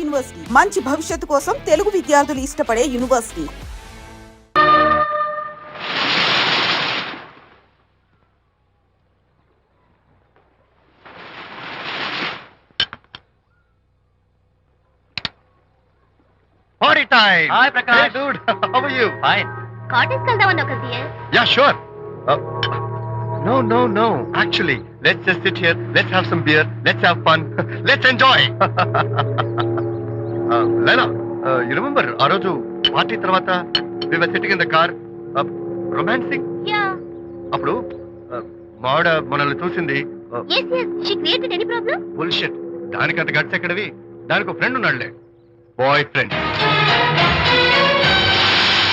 University మంచి భవిష్యత్తు కోసం తెలుగు విద్యార్థులు ఇష్టపడే university. Party time! Hi, Prakash. Hey, dude. How are you? Fine. Cottage వెళ్దామని ఒక సియర్. Yeah, sure. No. Actually, let's just sit here. Let's have some beer. Let's have fun. Let's enjoy. Lena, you remember ఆ రోజు party తర్వాత we were sitting in the car, romancing? Yeah. అప్పుడు మావిడ మనల్ని చూసింది. Yes. She created any problem? Bullshit. దానికంత guts ఎక్కడవి? దానికి ఒక ఫ్రెండ్ ఉన్నాడులే, బాయ్ ఫ్రెండ్.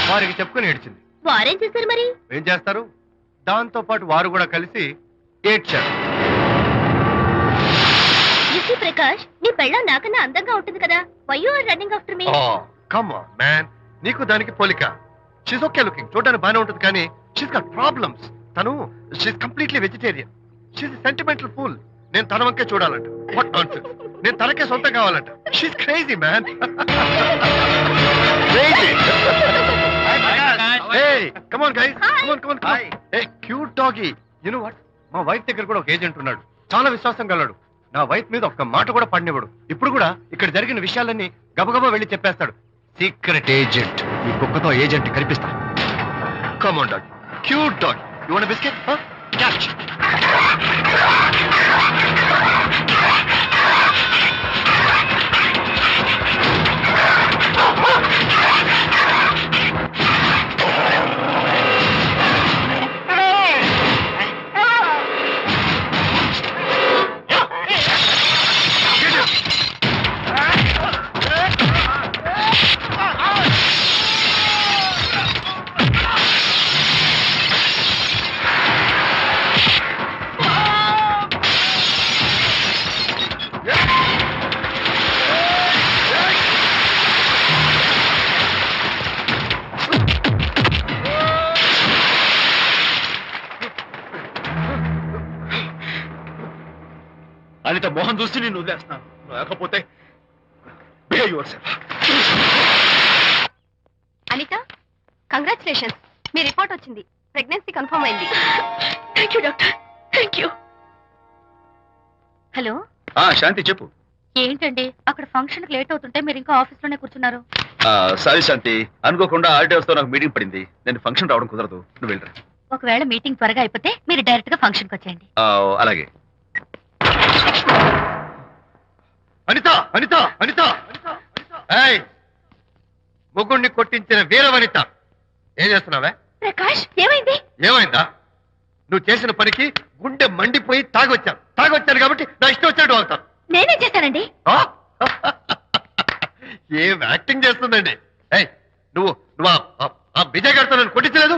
వారికి చెప్పుకొని ఏడ్చింది. వారేం చేశారు మరి? ఏం చేస్తారు, దాంతో పాటు వారు కూడా కలిసి ఏడ్చారు. యూసీ ప్రకాష్, నీ పెళ్ళం నాకన్నా అందంగా ఉంటుంది కదా. Why you are running after me? Come on man, నీకు దానికి పోలిక. షీస్ ఓకే లుకింగ్, చూడడానికి బాగానే ఉంటుంది, కానీ షీస్ గాట్ ప్రాబ్లమ్స్. తను she's completely vegetarian. She's sentimental pool. నేను తన వంకే చూడాలంట. What nonsense. నేను తనకే సొంతం కావాలంట. She's crazy man. Crazy. Hey, come on guys. Come on. Hey, cute doggy. You know what? మా వైఫ్ దగ్గర కూడా ఒక ఏజెంట్ ఉన్నాడు. చాలా విశ్వాసం గలడు. నా వైఫ్ మీద ఒక్క మాట కూడా పడినవాడు. ఇప్పుడు కూడా ఇక్కడ జరిగిన విషయాలన్నీ గబగబా వెళ్ళి చెప్పేస్తాడు. Secret agent. ఈ కుక్కతో ఏజెంట్ కనిపిస్తా. Come on dog. Cute dog. You want a biscuit? Huh? Catch. Anitha Mohan చూసి నేను వదిలేస్తున్నాను, లేకపోతే బిహేవ్ యువర్సెల్ఫ్. అనిత, కంగ్రాచులేషన్స్. మీ రిపోర్ట్ వచ్చింది. ప్రెగ్నెన్సీ కన్ఫర్మ్ అయింది. Thank you doctor. Thank you. Hello. Shanti చెప్పు. ఏంటండి అక్కడ ఫంక్షన్ లేట్ అవుతుంటే మీరు ఇంకా ఆఫీస్ లోనే కూర్చున్నారు? సారీ శాంతి, అనుకోకుండా ఆర్డర్స్ తో నాకు మీటింగ్ పడింది. నేను ఫంక్షన్ రావడం కుదరదు, నువ్వు వెళ్ళరా. ఒకవేళ మీటింగ్ త్వరగా అయిపోతే మీరు డైరెక్ట్ గా ఫంక్షన్ కి వచ్చేయండి. అలాగే. అనిత. ఏయ్, ముగ్గుడిని కొట్టించిన వీర వనిత, ఏం చేస్తున్నావే? ప్రకాష్, ఏమైంది? ఏమైందా? నువ్వు చేసిన పనికి గుండె మండిపోయి తాగొచ్చాను కాబట్టి నా ఇష్టం వచ్చినట్టు అవుతాను. నేనేం చేశానండి? ఏం యాక్టింగ్ చేస్తుందండి. ఏయ్, నువ్వు ఆ విజయ్ గారితో నన్ను కొట్టించలేదు.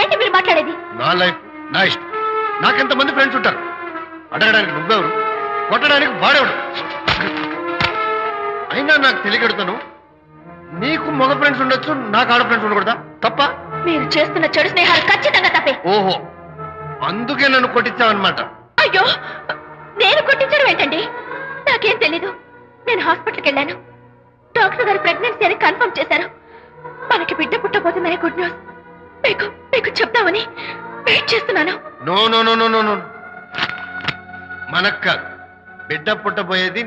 ఏంటి మీరు మాట్లాడేది? నా లైఫ్ నా ఇష్టం. నాకెంతమంది ఫ్రెండ్స్ ఉంటారు. అడగడానికి నువ్వెవరు, కొట్టడానికి వాడేవాడు. అయినా నాకు తెలియగడుతాను, నీకు మగ ఫ్రెండ్స్ ఉండొచ్చు, నాకు ఆడ ఫ్రెండ్స్ ఉండకూడదా? తప్ప? మీరు చేస్తున్న చెడు స్నేహాలు ఖచ్చితంగా తప్పే. ఓహో, అందుకే నన్ను కొట్టించావన్నమాట. అయ్యో, నేను కొట్టించడం ఏంటండి? నాకేం తెలీదు. నేను హాస్పిటల్కి వెళ్ళాను. డాక్టర్ గారు ప్రెగ్నెన్సీ అని కన్ఫర్మ్ చేశారు. మనకి బిడ్డ పుట్టబోతుందనే గుడ్ న్యూస్ మీకు చెప్తామని వెయిట్ చేస్తున్నాను. నో, మనక్క బిడ్డ పుట్టబోయేది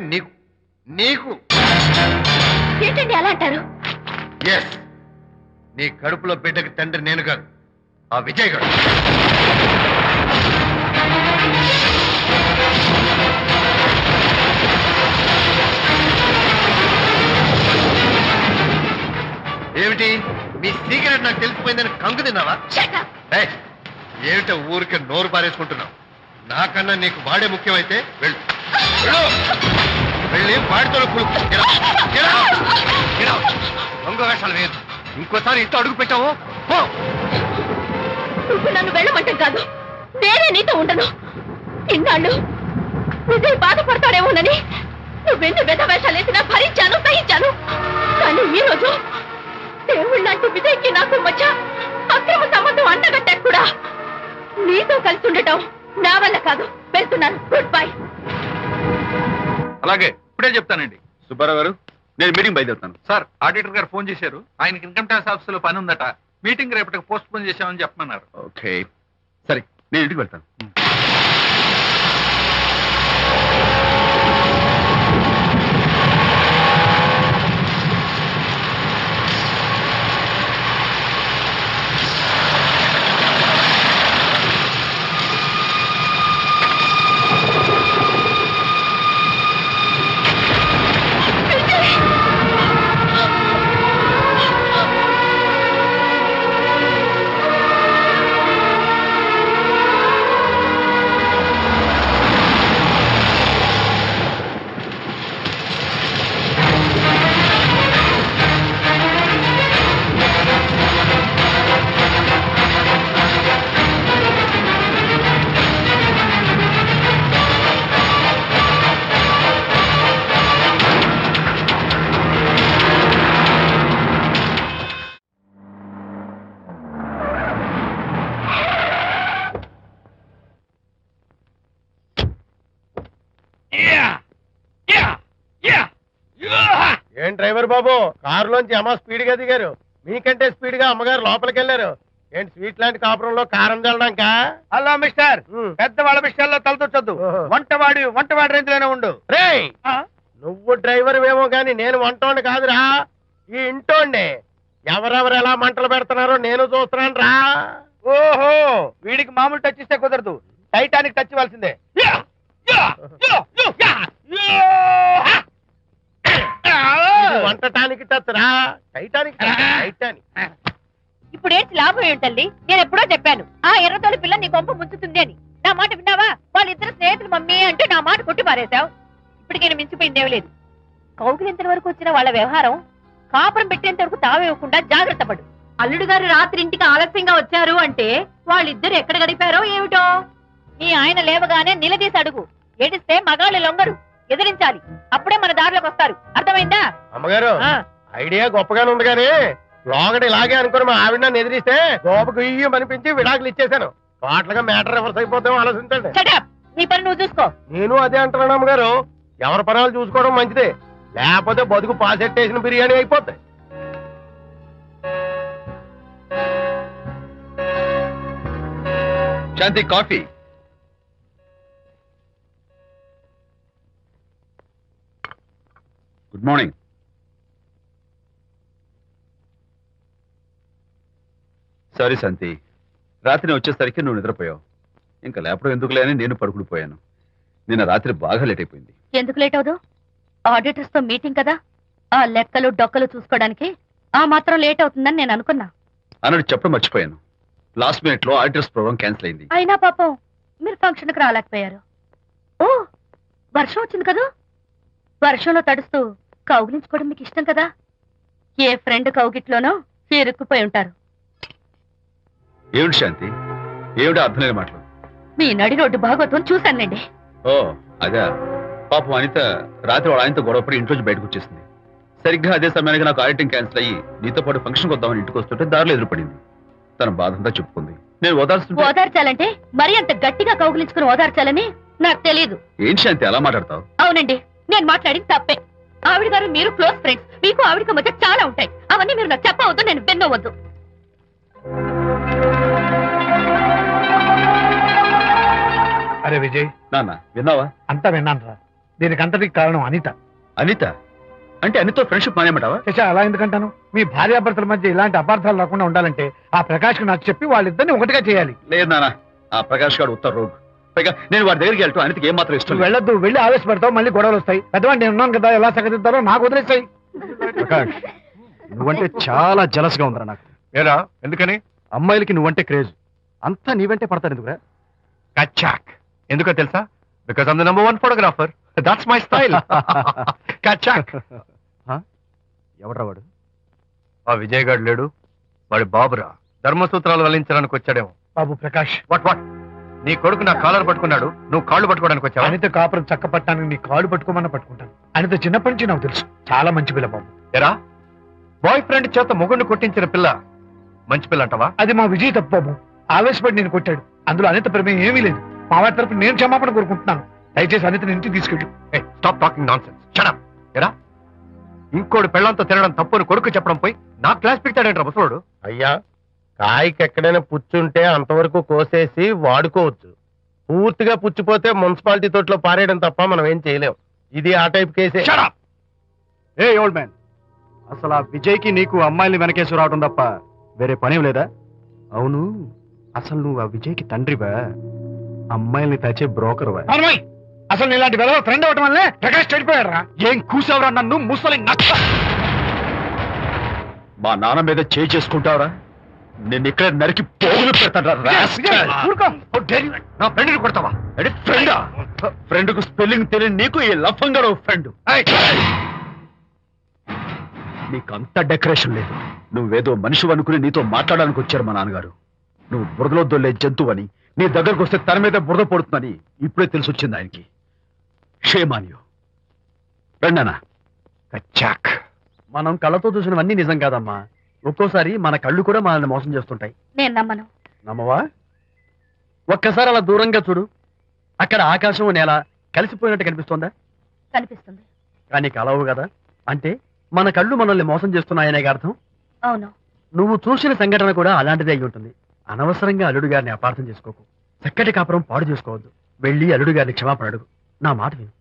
నీకు. ఏంటండి అలా అంటారు? ఎస్, నీ కడుపులో బిడ్డకి తండ్రి నేను కాదు, ఆ విజయ్ గారు. ఏమిటి మీ సీక్రెట్ నాకు తెలిసిపోయిందని కంగు తిన్నావా? ఏమిటో ఊరికే నోరు పారేసుకుంటున్నావు? నాకన్నా నీకు వాడే ముఖ్యమైతే వెళ్ళి వాడితో దొంగ వేషాలు వేయదు. ఇంకోసారి ఇంట్లో అడుగు పెట్టావు. నువ్వు నన్ను వెళ్ళమంటే కాదు, నేనే నీతో ఉండను. ఇన్నాళ్ళు విజయ్ బాధపడతాడేమోనని నువ్వెన్ని వేషాలు వేసినా భరించాను, సహించాను. కానీ ఈ రోజు దేవుళ్ళంటూ విజయ్కి నాకు మధ్య అక్రమ సంబంధం అంటగట్టాక కూడా నీతో కలిసి ఉండటం నా వల్ల కాదు. వెళ్తున్నాను. Good bye. అలాగే, ఇప్పుడే చెప్తానండి. సుబ్బారావు గారు, నేను మీటింగ్ బయలుదేరుతాను. సార్ ఆడిటర్ గారు ఫోన్ చేశారు. ఆయనకి ఇన్కమ్ ట్యాక్స్ ఆఫీస్ లో పని ఉందట. మీటింగ్ రేపటికి పోస్ట్ పోన్ చేశామని చెప్పమన్నారు. ఓకే, సరే నేను ఇంటికి వెళ్తాను. ఏం డ్రైవర్ బాబు, కారులోంచి అమ్మ స్పీడ్ గా దిగారు, మీకంటే స్పీడ్ గా అమ్మగారు లోపలికి వెళ్ళారు. ఏంటి స్వీట్ లాంటి కాపురంలో కారం చల్లడాక? హలో మిస్టర్, పెద్దవాళ్ళ విషయాల్లో తలదొచ్చొద్దు. వంటవాడి రేంజ్ లోనే ఉండు. రేయ్, నువ్వు డ్రైవర్ ఏమో గాని నేను వంటోండి కాదురా, ఈ ఇంటోండి. ఎవరెవరు ఎలా మంటలు పెడుతున్నారో నేను చూస్తున్నాను రా. ఓహో, వీడికి మామూలు టచ్ ఇస్తే కుదరదు, టైటానిక్ టచ్ ఇవ్వాల్సిందే. ఇది వంటటానికి టచ్ రా, టైటానిక్ టైటానిక్. ఇప్పుడు ఏంటి లాభం ఏంటల్లి? నేను ఎప్పుడో చెప్పాను ఆ ఎర్రతోలి పిల్ల నీ కొంప ముంచుతుంది అని. నా మాట విన్నావా? వాళ్ళిద్దరు స్నేహితులు మమ్మీ అంటే నా మాట కొట్టి పారేశావు. ఇప్పటికీ మించిపోయిందేం లేదు. కౌగిలింత వరకు వచ్చిన వాళ్ళ వ్యవహారం కాపురం పెట్టేంత వరకు తావేవ్వకుండా జాగ్రత్త పడు. అల్లుడు గారు రాత్రి ఇంటికి ఆలస్యంగా వచ్చారు అంటే వాళ్ళిద్దరు ఎక్కడ గడిపారో ఏమిటో. మీ ఆయన లేవగానే నిలదీసి అడుగు. ఏడిస్తే మగాళ్ళు లొంగరు, ఎదిరించాలి. అప్పుడే మన దారిలోకి వస్తారు. అర్థమైందా? అమ్మగారు, ఐడియా గొప్పగానే ఉంది కానీ లోగడ ఇలాగే అనుకుని మా ఆవిడ నన్ను ఎదిరిస్తే గోపకు ఇయ్యం అనిపించి విడాకులు ఇచ్చేశాను. పాటలుగా మ్యాటర్ రివర్స్ అయిపోతాం, ఆలోచించండి. Shut up! నీ పని నువ్వు చూసుకో. నేను అదే అంటున్నాను అమ్మగారు, ఎవరి పనాలు చూసుకోవడం మంచిదే, లేకపోతే బతుకు పాసెట్టేసిన బిర్యానీ అయిపోతాయి. శాంతి, కాఫీ. Good morning. సారీ శాంతి, రాత్రి నేను వచ్చేసరికి నువ్వు నిద్రపోయావు. ఇంకా లేపడం ఎందుకులే అని నేను పడుకుడిపోయాను. నిన్న రాత్రి బాగా లేట్ అయిపోయింది. ఎందుకు లేట్ అవదు? ఆడిటర్స్ తో మీటింగ్ కదా, ఆ లెక్కలు డొక్కలు చూసుకోవడానికి ఆ మాత్రం లేట్ అవుతుందని నేను అనుకున్నా. అన్నట్టు చెప్పడం మర్చిపోయాను. లాస్ట్ మినిట్ లో ఆడిటర్స్ ప్రోగ్రామ్ క్యాన్సిల్ అయింది. అయినా పాపం మీరు ఫంక్షన్ కి రాలేకపోయారు. ఓ, వర్షం వచ్చింది కదా, వర్షంలో తడుస్తూ కౌగిలించుకోవడం మీకు ఇష్టం కదా. ఏ ఫ్రెండ్ కౌగిట్లోనో ఇరుక్కుపోయి ఉంటారు. ఏమిటి శాంతి, ఏమిటి అర్థం లేని మాటలు? మీ నడి రోడ్డు భాగవతం చూశానండి. ఓ అదే, పాపం అనిత రాత్రి వాళ్ళ ఆయనతో గొడవపడి ఇంట్లోంచి బయటకు వచ్చేసింది. సరిగ్గా అదే సమయానికి నాకు ఆడిటింగ్ క్యాన్సిల్ అయ్యి నీతో పాటు ఫంక్షన్కి వద్దామని ఇంటికి వస్తుంటే దారిలో ఎదురుపడింది. తన బాధంతా చెప్పుకుంది. నేను ఓదార్చాలంటే మరి అంత గట్టిగా కౌగిలించుకుని ఓదార్చాలని నాకు తెలియదు. ఏం శాంతి అలా మాట్లాడతావు? అవునండి, నేను మాట్లాడింది తప్పే. ఆవిడ గారు మీరు క్లోజ్ ఫ్రెండ్స్, మీకు ఆవిడకి మధ్య చాలా ఉంటాయి. అవన్నీ మీరు నాకు చెప్పవద్దు, నేను విన్నవద్దు. అరే విజయ్, నాన్న విన్నావా? అంతా విన్నాను రా. దీనికి అంతటికి కారణం అనిత. అనిత అంటే అనితో ఫ్రెండ్షిప్ మానేమంటావా? శశా, అలా ఎందుకంటాను? మీ భార్యాభర్తల మధ్య ఇలాంటి అపార్థాలు రాకుండా ఉండాలంటే ఆ ప్రకాష్ కు నాకు చెప్పి వాళ్ళిద్దరిని ఒకటిగా చేయాలి. లేదు నాన్న, ఆ ప్రకాష్ గారు ఉత్తర రోగ్. పైగా నేను వాడి దగ్గరికి వెళ్తాను, అనితకి ఏం మాత్రం ఇష్టం. వెళ్ళొద్దు, వెళ్ళి ఆవేశపడతావు, మళ్ళీ గొడవలు వస్తాయి. పెద్దవాడిని నేను ఉన్నాను కదా, ఎలా సగదిద్దారో నాకు వదిలేస్తాయి. ప్రకాష్, నువ్వంటే చాలా జలస్ గా ఉందిరా నాకు. ఏరా, ఎందుకని? అమ్మాయిలకి నువ్వంటే క్రేజ్, అంతా నీవంటే పడతారు ఎందుకురా? కచాక్. ఎందుకో తెలుసా? Because I'm the number 1 photographer. That's my style. కచాక్. ఎవడ్రా వాడు? ఆ విజయ్ గారు లేడు, వాడి బాబురా. ధర్మసూత్రాలు వల్లించడానికి వచ్చాడేమో. బాబు ప్రకాష్, వాట్ వాట్? నీ కొడుకు నా కాలర్ పట్టుకున్నాడు, నువ్వు కాళ్ళు పట్టుకోవడానికి వచ్చావా? అనిత కాపురం చక్క పట్టడానికి నీ కాళ్ళు పట్టుకోమన్నా పట్టుకుంటాను. అనిత చిన్నప్పటి నుంచి నాకు తెలుసు, చాలా మంచి పిల్ల బాబు. ఎరా, బాయ్ ఫ్రెండ్ చేత మొగుడిని కొట్టించిన పిల్ల మంచి పిల్ల అంటావా? అది మా విజయ్ తప్పు బాబు. ఆవేశపడి నేను కొట్టాడు, అందులో అనిత ప్రమేయం ఏమీ లేదు. మా వారి తరపు నేను క్షమాపణ కోరుకుంటున్నాను. దయచేసి అనితని ఇంటికి తీసుకెళ్ళు. Stop talking nonsense. Shut up. ఎరా, ఇంకోటి పెళ్ళంతో తినడం తప్పుని కొడుకు చెప్పడం పోయి నా క్లాస్ పెట్టాడంట ముసలోడు. అయ్యా, కాయకి ఎక్కడైనా పుచ్చుంటే అంతవరకు కోసేసి వాడుకోవచ్చు. పూర్తిగా పుచ్చిపోతే మున్సిపాలిటీ తోటలో పారేయడం తప్ప మనం ఏం చేయలేం. ఇది ఆ టైప్ కేసే. Shut up! ఏ ఓల్డ్ మ్యాన్, అసలు ఆ విజయ్కి నీకు అమ్మాయిల్ని వెనకేసి రావడం తప్ప వేరే పనేం లేదా? అవును, అసలు నువ్వు ఆ విజయ్కి తండ్రివా, అమ్మాయిల్ని తెచ్చే బ్రోకర్వా? అమ్మాయి అసలు ఇలాంటి వెధవ ఫ్రెండ్ అవటం వల్లే ప్రకాష్ చెడిపోయాడు రా. ఏం కూసావురా నన్ను ముసలి నచ్చ? మా నాన్న మీద చేయి చేసుకుంటావరా? నేను ఇక్కడ నరికి పోగులు పెడతాను. ఊరుకో. నా ఫ్రెండ్ని కొడతావా? ఫ్రెండా? ఫ్రెండ్ కు స్పెల్లింగ్ తెలియని నీకు ఈ లఫంగా ఫ్రెండ్. నీకు అంత డెకరేషన్ లేదు. నువ్వేదో మనిషి అనుకుని నీతో మాట్లాడడానికి వచ్చారు మా నాన్నగారు. నువ్వు బురదలో దొల్లే జంతువు అని, నీ దగ్గరకు వస్తే తన మీద బురద పడుతుందని ఇప్పుడే తెలిసి వచ్చింది ఆయనకి. షేమాన్యు రండనా. కచ్చాక్. మనం కళ్ళతో చూసినవన్నీ నిజం కాదమ్మా. ఒక్కోసారి మన కళ్ళు కూడా మనల్ని మోసం చేస్తుంటాయి. నేను నమ్మను. నమ్మవా? ఒక్కసారి అలా దూరంగా చూడు. అక్కడ ఆకాశం నేల కలిసిపోయినట్టు కనిపిస్తోందా? కనిపిస్తుంది. కానీ కలవు కదా. అంటే మన కళ్ళు మనల్ని మోసం చేస్తున్నాయనే అర్థం. అవును. నువ్వు చూసిన సంఘటన కూడా అలాంటిదే అయి ఉంటుంది. అనవసరంగా అల్లుడు గారిని అపార్థం చేసుకోకు. చక్కటి కాపురం పాడు చేసుకోవద్దు. వెళ్ళి అల్లుడు గారిని క్షమాపణ అడుగు. నా మాట విను.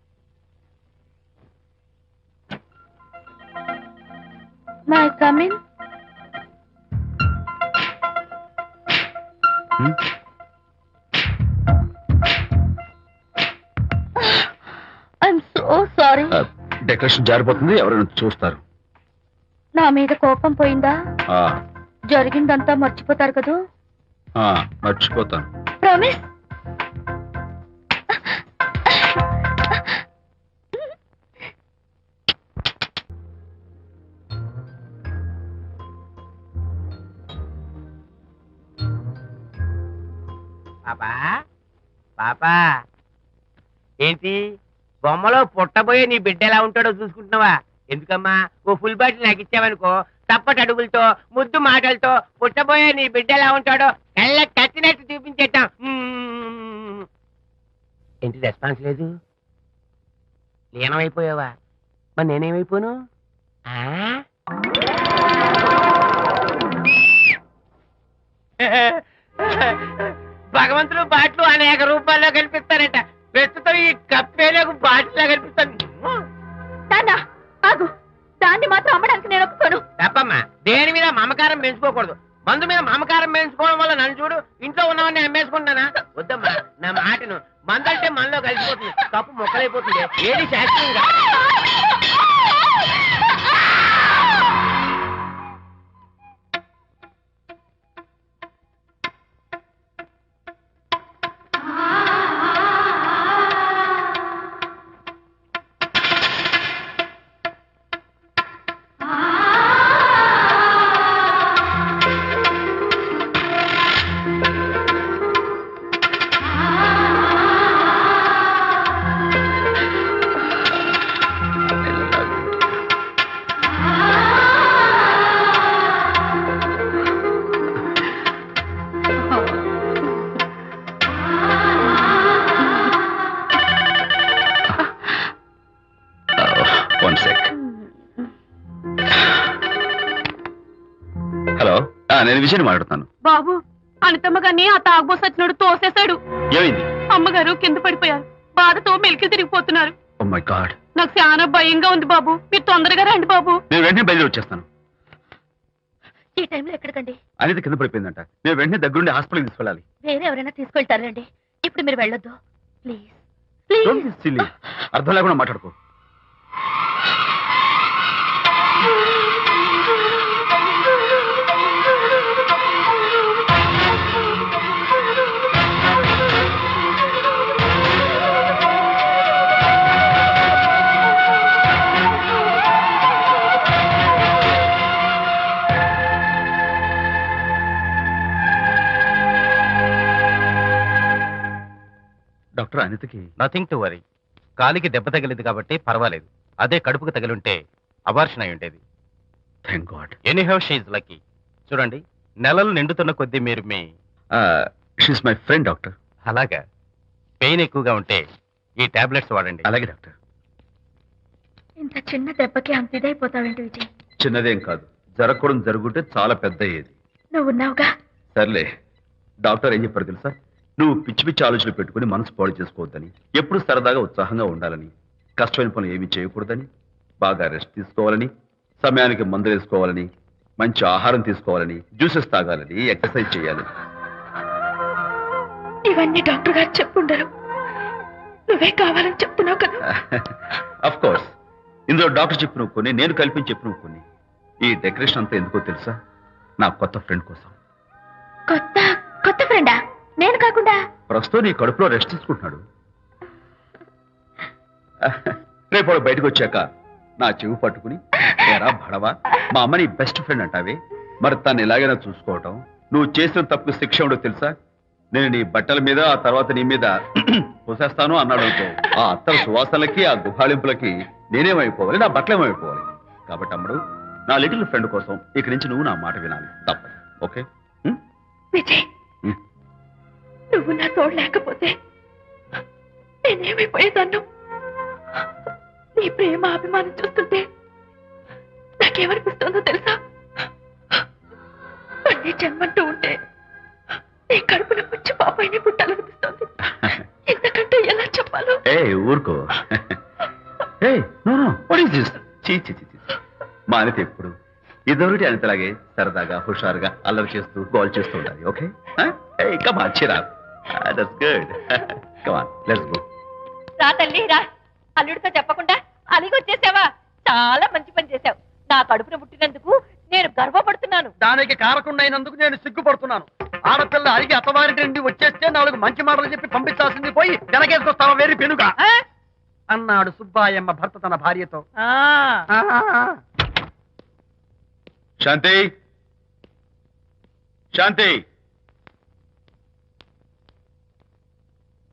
May come in. I'm so sorry. Decoration జారిపోతుంది, ఎవరైనా చూస్తారు. నా మీద కోపం పోయిందా? ఆ, జరిగిందంతా మర్చిపోతారు కదూ? ఆ, మర్చిపోతాను. ప్రామిస్. పాపా పాపా, ఏంటి బొమ్మలో పుట్టబోయే నీ బిడ్డ ఎలా ఉంటాడో చూసుకుంటున్నావా? ఎందుకమ్మా, ఓ ఫుల్ బాటిల్ నాకు ఇచ్చావనుకో, తప్పటి అడుగులతో ముద్దు మాటలతో పుట్టబోయే నీ బిడ్డ ఎలా ఉంటాడో కళ్ళ కత్తినట్టు చూపించేద్దాం. ఏంటి రెస్పాన్స్ లేదు? లీనమైపోయావా? మరి నేనేమైపోను? భగవంతుడు బాట్లు అనేక రూపాల్లో కనిపిస్తారట. ప్రస్తుతం ఈ కప్పేలకు బాటిల్లా కనిపిస్తాను. ఆగు, దాన్ని మాత్రం అమ్మడానికి నేను ఒప్పుకోను. తప్పమ్మా, దేని మీద మమకారం పెంచుకోకూడదు. మందు మీద మమకారం పెంచుకోవడం వల్ల నన్ను చూడు, ఇంట్లో ఉన్నవన్నీ అమ్మేసుకుంటానా? వద్దమ్మా, నా మాటను. మందు అంటే మనలో కలిసిపోతుంది, కప్పు మొక్కలైపోతుంది. ఏది శాస్త్రీయంగా హలో, నేను విజయ్ మాట్లాడుతాను. బాబు, అనితమ్మ గారిని ఆ తాగుబోసు వచ్చినోడు తోసేశాడు. ఏమైంది? అమ్మగారు కింద పడిపోయారు. బాధతో మెలికి తిరిగిపోతున్నారు. ఓ మై గాడ్, నాకు చాలా భయంగా ఉంది బాబు. మీరు తొందరగా రండి బాబు. నేను వెంటనే బయలుదేరి వచ్చేస్తాను. ఈ టైంలో ఎక్కడికండి? అనేది కింద పడిపోయిందంట. నేను వెంటనే దగ్గరుండి హాస్పిటల్కి తీసుకెళ్ళాలి. వేరే ఎవరైనా తీసుకెళ్తారండి. ఇప్పుడు మీరు వెళ్ళొద్దు ప్లీజ్. Don't be silly. అర్థం లేకుండా మాట్లాడుకో. డాక్టర్, అనితకి నథింగ్ టు వరీ. కాలికి దెబ్బ తగిలింది కాబట్టి పర్వాలేదు. అదే కడుపుకు తగిలింటే అబార్షన్ అయి ఉండేది. Thank God. Anyhow she's lucky. చూడండి, నెలలు నిండుతున్న కొద్దీ మీరు మీ షీస్ మై ఫ్రెండ్ డాక్టర్. అలాగా, పెయిన్ ఎక్కువగా ఉంటే ఈ టాబ్లెట్స్ వాడండి. అలాగే డాక్టర్. ఇంత చిన్న దెబ్బకి అంత ఇదైపోతావేంటి విజయ్? చిన్నదేం కాదు, జరగకూడదు జరుగుంటే చాలా పెద్ద అయ్యేది. నువ్వున్నావుగా. సర్లే, డాక్టర్ ఏం చెప్పారు తెలుసా? నువ్వు పిచ్చి పిచ్చి ఆలోచనలు పెట్టుకుని మనసు పాడు చేసుకోవద్దని, ఎప్పుడు సరదాగా ఉత్సాహంగా ఉండాలని, కష్టమైన పనులు ఏమీ చేయకూడదని, బాగా రెస్ట్ తీసుకోవాలని, సమయానికి మందులు వేసుకోవాలని, మంచి ఆహారం తీసుకోవాలని, జ్యూసెస్ తాగాలని, ఎక్సర్సైజ్ చేయాలని. ఇవన్నీ డాక్టర్ గారు చెప్పుండరు, నువ్వే కావాలని చెప్తున్నావు కదా. అఫ్ కోర్స్, ఇందులో డాక్టర్ చెప్పిన కొన్ని, నేను కల్పించి చెప్పిన కొన్ని. ఈ డెకరేషన్ అంతా ఎందుకో తెలుసా? నా కొత్త ఫ్రెండ్ కోసం. కొత్త కొత్త ఫ్రెండా? నేను కాకుండా? ప్రస్తుతం నీ కడుపులో రెస్ట్ తీసుకుంటున్నాడు. రేపు వాడు బయటకు వచ్చాక నా చెవి పట్టుకుని, ఏరా భడవా, మా అమ్మ నీ బెస్ట్ ఫ్రెండ్ అంటావే, మరి తను ఎలాగైనా చూసుకోవటం, నువ్వు చేసిన తప్పుకు శిక్ష ఉండో తెలుసా? నేను నీ బట్టల మీద, ఆ తర్వాత నీ మీద పోసేస్తాను అన్నాడు అనుకో, ఆ అత్తల సువాసనలకి, ఆ గుహాళింపులకి నేనేమైపోవాలి, నా బట్టలేమైపోవాలి. కాబట్టి అమ్మడు, నా లిటిల్ ఫ్రెండ్ కోసం ఇక్కడి నుంచి నువ్వు నా మాట వినాలి, తప్పదు. ఓకే? విజయ్, నువ్వు నా తోడు లేకపోతే నేనేమైపోయేదాన్ను? నీ ప్రేమ అభిమానం చూస్తుంటే నాకేమనిపిస్తుందో తెలుసా? అన్ని జన్మంటూ ఉంటే నీ కడుపున వచ్చి పాపాయిని పుట్టాలనిపిస్తుంది. ఇంతకంటే ఎలా చెప్పాలో? ఊరుకో. మా అనిత ఎప్పుడు ఇదొకటి అనితలాగే సరదాగా, హుషారుగా, అల్లరి చేస్తూ, గోల్ చేస్తూ ఉండాలి. ఓకే? కమాన్, చిరా. That's good. Come on, let's go. రా తల్లి రా. అల్లుడితో చెప్పకుండా అలిగొచ్చేసావా? చాలా మంచి పని చేశావు. నా కడుపున పుట్టినందుకు నేను గర్వపడుతున్నాను. దానికి కారకుండైనందుకు నేను సిగ్గుపడుతున్నాను. ఆడపిల్ల అడిగి అత్తవారి నుండి వచ్చేస్తే 4 మంచి మాటలు చెప్పి పంపించాల్సింది పోయి వెనకేసుకొస్తావా వేరు పెనుక అన్నాడు సుబ్బాయమ్మ భర్త తన భార్యతో. శాంతి, శాంతి.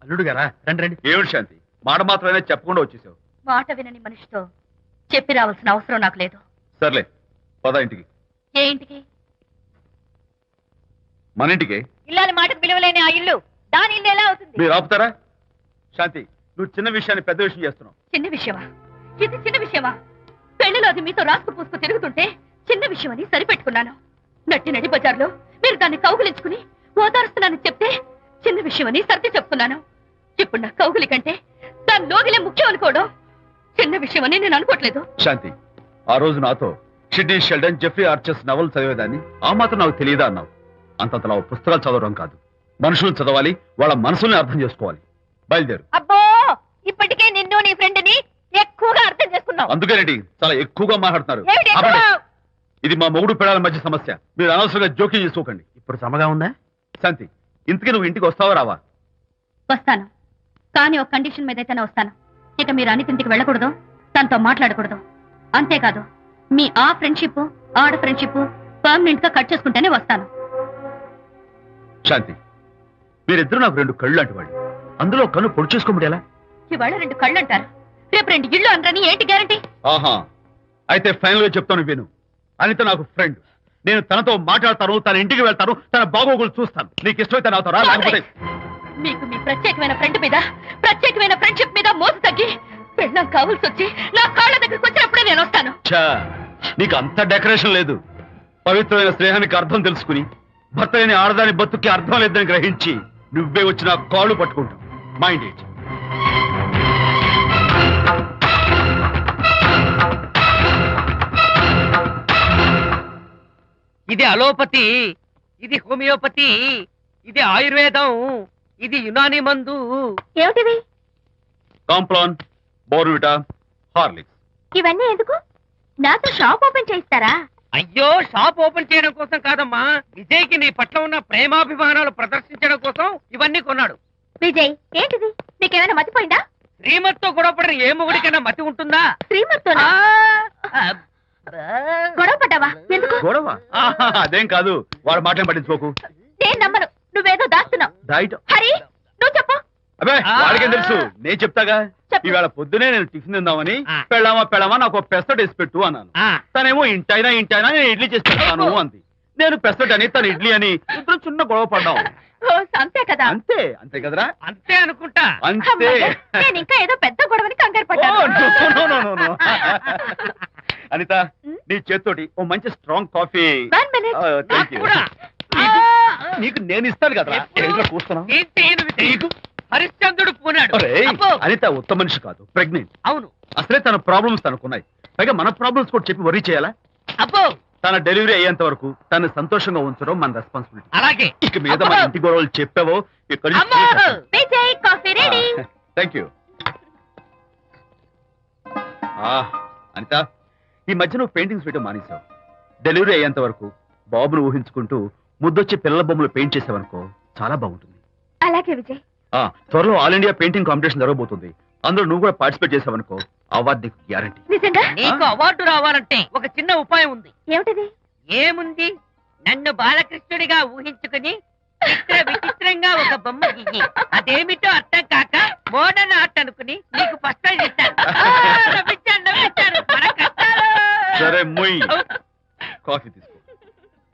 అల్లుడు గారా, రండి రండి. ఏమిటి శాంతి, మాట మాత్రమే చెప్పకుండా వచ్చేసావు? మాట వినని మనిషితో చెప్పి రావాల్సిన అవసరం నాకు లేదు. సర్లే, పద ఇంటికి. ఏ ఇంటికి? మన ఇంటికి. ఇల్లాలి మాటకు విలువలేని ఆ ఇల్లు, దాని ఇల్లు ఎలా అవుతుంది? మీరు ఆపుతారా? శాంతి, నువ్వు చిన్న విషయాన్ని పెద్ద విషయం చేస్తున్నావు. చిన్న విషయమా? ఇది చిన్న విషయమా? పెళ్లిలో అది మీతో రాసుకు పూసుకు తిరుగుతుంటే చిన్న విషయం అని సరిపెట్టుకున్నాను. నట్టి నడి బజార్లో మీరు దాన్ని కౌగులించుకుని ఓదారుస్తున్నానని చెప్తే చిన్న విషయం అని సర్ది చెప్తున్నాను. ఇప్పుడు నా కౌగులి కంటే దాని లోగిలే ముఖ్యం అనుకోవడం చిన్న విషయం అని నేను అనుకోవట్లేదు. శాంతి, ఆ రోజు నాతో Sidney Sheldon, Jeffrey Archer's novel చదివేదాన్ని, ఆ మాత్రం నాకు తెలియదా అన్నావు. అంతంతలా పుస్తకాలు చదవడం కాదు, మనుషులను చదవాలి, వాళ్ళ మనసుల్ని అర్థం చేసుకోవాలి. బయలుదేరు. అబ్బో, ఇప్పటికే నిన్ను నీ ఫ్రెండ్ ని ఎక్కువగా అర్థం చేసుకున్నావు. అందుకేనండి చాలా ఎక్కువగా మాట్లాడుతున్నారు. ఏమిటి ఎక్కువ? ఆపండి. ఇది మా మొగుడు పిల్లల మధ్య సమస్య, మీరు అనవసరంగా జోక్యం చేసుకోకండి. ఇప్పుడు సమగా ఉందా? శాంతి, ఇంతకీ నువ్వు ఇంటికి వస్తావా రావా? వస్తాను, కానీ ఒక కండిషన్ మీద అయితేనే వస్తాను. ఇక మీరు అనితింటికి వెళ్ళకూడదు, తనతో మాట్లాడకూడదు. అంతేకాదు, మీ ఆ ఫ్రెండ్షిప్, ఆడ ఫ్రెండ్షిప్ పర్మనెంట్ గా కట్ చేసుకుంటేనే వస్తాను. శాంతి, మీరిద్దరు నాకు 2 కళ్ళు లాంటి వాళ్ళు, అందులో కన్ను పొడి చేసుకోమడి ఎలా? ఇవాళ 2 కళ్ళు అంటారు, రేపు 2 ఇళ్ళు అంటారని ఏంటి గ్యారంటీ? ఆహా, అయితే ఫైనల్ గా చెప్తాను విను. అనిత నాకు ఫ్రెండ్, నేను తనతో మాట్లాడతాను, తన ఇంటికి వెళ్తాను, తన బాగోగులు చూస్తాను. నీకు ఇష్టమైతే నాతో రా, లేకపోతే. మీకు మీ ప్రత్యేకమైన ఫ్రెండ్ మీద, ప్రత్యేకమైన ఫ్రెండ్షిప్ మీద మోసు తగ్గి పెళ్ళం కావాల్సి వచ్చి నా కాళ్ళ దగ్గరికి వచ్చినప్పుడే నేను వస్తాను. ఛా, నీకు అంత డెకరేషన్ లేదు. పవిత్రమైన స్నేహానికి అర్థం తెలుసుకుని, భర్త లేని ఆడదాని బతుక్కి అర్థం లేదని గ్రహించి నువ్వే వచ్చి నా కాళ్ళు పట్టుకుంటావు. Mind it. ఇది అలోపతి, ఇది హోమియోపతి, ఇది ఆయుర్వేదం, ఇది యునాని మందు. ఏమిటివి? Complan, Bournvita, Horlicks. ఇవన్నీ ఎందుకు? నాతో షాప్ ఓపెన్ చేయిస్తారా? అయ్యో, షాప్ ఓపెన్ చేయడం కోసం కాదమ్మా, విజయ్కి నీ పట్ల ఉన్న ప్రేమాభిమానాలు ప్రదర్శించడం కోసం ఇవన్నీ కొన్నాడు. విజయ్, ఏంటిది? నీకేమైనా మతిపోయిందా? శ్రీమతితో గొడవపడిన ఏ మొగుడికైనా మతి ఉంటుందా? శ్రీమతితో గొడవ పడ్డావా? ఎందుకు? గొడవ? ఆహా, అదేం కాదు, వాడు మాటలు పట్టించుకోకు. నేను నమ్మను, నువ్వేదో దాస్తున్నావు. డైట్. హరి, నువ్వు చెప్పు. అబ్బే, వాడికేం తెలుసు, నేను చెప్తాగా. చెప్పు. ఈవేళ పొద్దునే నేను టిఫిన్ తిందామని, పెళ్ళామా నాకు ఒక పెసరట్ వేసి పెట్టు అన్నాను. తనేమో ఇంటైనా నేను ఇడ్లీ చేసి పెడతాను అంది. నేను పెసరట్ అని తను ఇడ్లీ అని ఇద్దరు చిన్న గొడవ పడ్డాం. ఓ అంతే కదా. అంతే అంతే కదరా? అంతే అనుకుంటా. అంతే. అమ్మయ్య, నేను ఇంకా ఏదో పెద్ద గొడవని కంగారు ఓ, పడ్డాను. no, no, no, no, no. Anitha నీ చేత్తోటి ఓ మంచి strong coffee. 1 minute. Thank you. కూడా. నీకు నేను ఇస్తాను కదరా. ఏంట్రా కూస్తున్నావు? ఏంటి ఈయన విధి? హరిశ్చంద్రుడు పూనాడు. ఒరేయ్, అబ్బో. అనిత ఉత్తమ మనిషి కాదు, ప్రెగ్నెంట్. అవును. అసలే తన ప్రాబ్లమ్స్ తనకున్నాయి, పైగా మన ప్రాబ్లమ్స్ కూడా చెప్పి వరీ చేయాలా? అబ్బో తన డెలివరీ అయ్యేంత వరకు తను సంతోషంగా ఉంచడం మన రెస్పాన్సిబిలిటీ. అలాగే. ఇక మీద మన ఇంటి గొడవలు చెప్పావో ఇక్కడ అమ్మో. Vijay coffee ready. Thank you. Anitha, ఈ మధ్య నువ్వు పెయింటింగ్స్ వేయడం మానేశావు. డెలివరీ అయ్యేంత వరకు బాబును ఊహించుకుంటూ ముద్దొచ్చి పిల్లల బొమ్మలు పెయింట్ చేసావనుకో చాలా బాగుంటుంది. అలాగే విజయ్. త్వరలో ఆల్ ఇండియా పెయింటింగ్ కాంపిటీషన్ జరగబోతుంది. అందులో నువ్వు కూడా పార్టిసిపేట్ చేసావనుకో అవార్డు నీకు గ్యారంటీ. నిజంగా? నీకు అవార్డు రావాలంటే ఒక చిన్న ఉపాయం ఉంది. ఏమిటది? ఏముంది, నన్ను బాలకృష్ణుడిగా ఊహించుకుని విచిత్రంగా ఒక బొమ్మ గీయి. అదేమిటో అర్థం కాక మోడర్న్ ఆర్ట్ అనుకుని నీకు ఫస్ట్ ప్రైజ్ ఇస్తాను. నవ్వించాను. మన కష్టాలు. సరే మొయ్ కాఫీ తీసుకో.